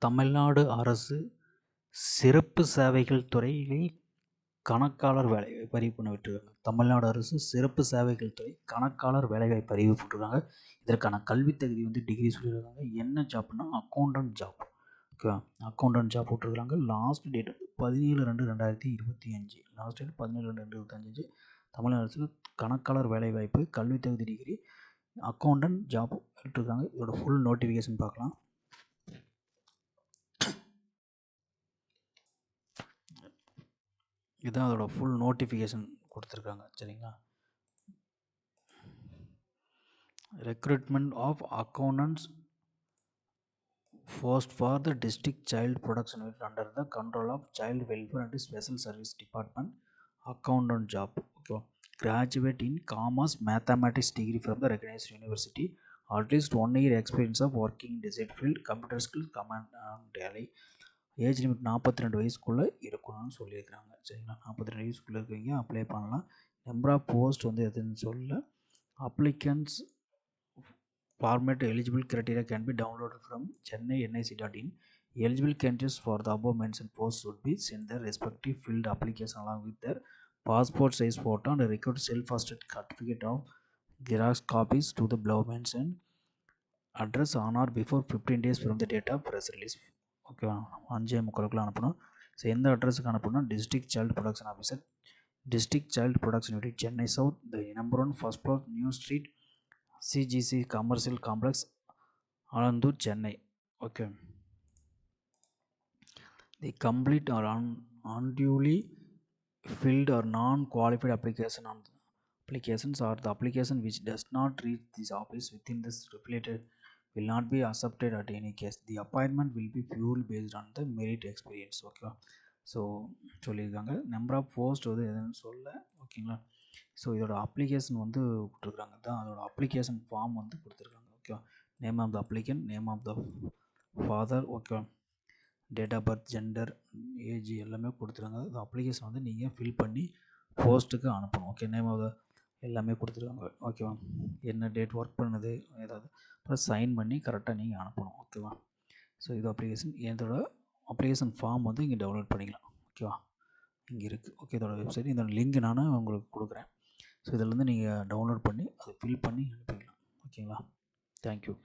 தமிழ்நாடு அரசு சிறப்பு சேவைகள் துறையில் கணக்காளர் வேலைவாய்ப்பு அறிவிப்பு பண்ண விட்டுருக்காங்க. தமிழ்நாடு அரசு சிறப்பு சேவைகள் துறை கணக்காளர் வேலைவாய்ப்பு அறிவிப்பு போட்டிருக்காங்க. இதற்கான கல்வித் தகுதி வந்து டிகிரி சொல்லியிருக்காங்க. என்ன ஜாப்னா அக்கௌண்டன்ட் ஜாப். ஓகேவா, அக்கௌண்டன்ட் ஜாப் போட்டிருக்காங்க. Last date 17/2/2025. Last date 17/2/2025. Tamil Nadu அரசு கணக்காளர் வேலைவாய்ப்பு கல்வித் தகுதி டிகிரி அக்கௌண்டன்ட் ஜாப் விட்டுருக்காங்க. இதோட ஃபுல் நோட்டிஃபிகேஷன் பார்க்கலாம். இதுதான் அதோட ஃபுல் நோட்டிஃபிகேஷன் கொடுத்துருக்காங்க. சரிங்களா, recruitment of accountants post for the district child protection unit under the control of child welfare and special service department. Accountant job. Okay, graduate in commerce mathematics degree from the recognised university, at least 1 year experience of working decide field, computer skill, command and Tally. Age limit 42 வயசுக்குள்ளே இருக்கணும்னு சொல்லியிருக்காங்க. சரிங்களா, 42 வயசுக்குள்ளே இருக்கீங்க apply பண்ணலாம். Number of post வந்து எதுன்னு சொல்ல. Applicants format eligible criteria can be downloaded from chennai.nic.in. Eligible candidates for the above mentioned posts should be send their respective filled application along with their passport size photo and a required self-attested certificate of xerox copies to the below mentioned address on or before 15 days from the date of press release. ஓகேவா, 5:45 அனுப்பணும். So எந்த அட்ரஸுக்கு அனுப்பணும்? District child protection officer, district child protection unit, Chennai south, the number 1 first floor, new street, CGC commercial complex, Alandur, Chennai. Okay, the complete or unduly filled or non-qualified applications or the application which does not reach this office within this stipulated will not be accepted at any case. The appointment will be purely based on the merit experience. ஓகேவா, so சொல்லியிருக்காங்க. Number of post வந்து எதுன்னு சொல்ல. ஓகேங்களா, so இதோட application வந்து கொடுத்துருக்காங்க. தான் அதோட அப்ளிகேஷன் ஃபார்ம் வந்து கொடுத்துருக்காங்க. ஓகேவா, name of the applicant, name of the father, ஓகேவா, date of birth, gender, age எல்லாமே கொடுத்துருக்காங்க. அந்த அப்ளிகேஷன் வந்து நீங்கள் ஃபில் பண்ணி போஸ்ட்டுக்கு அனுப்பணும். ஓகே, நேம் ஆஃப் த எல்லாமே கொடுத்துருக்காங்க. ஓகேவா, என்ன டேட் ஒர்க் பண்ணுது ஏதாவது அப்புறம் சைன் பண்ணி கரெக்டாக நீங்கள் அனுப்பணும். ஓகேவா, ஸோ இது அப்ளிகேஷன். இதோட அப்ளிகேஷன் ஃபார்ம் வந்து இங்கே டவுன்லோட் பண்ணிக்கலாம். ஓகேவா, இங்கே இருக்குது. ஓகே, இதோட வெப்சைட், இதோட லிங்க் நான் உங்களுக்கு கொடுக்குறேன். ஸோ இதிலேருந்து நீங்கள் டவுன்லோட் பண்ணி அதை ஃபில் பண்ணி அனுப்பிக்கலாம். ஓகேங்களா, தேங்க்யூ.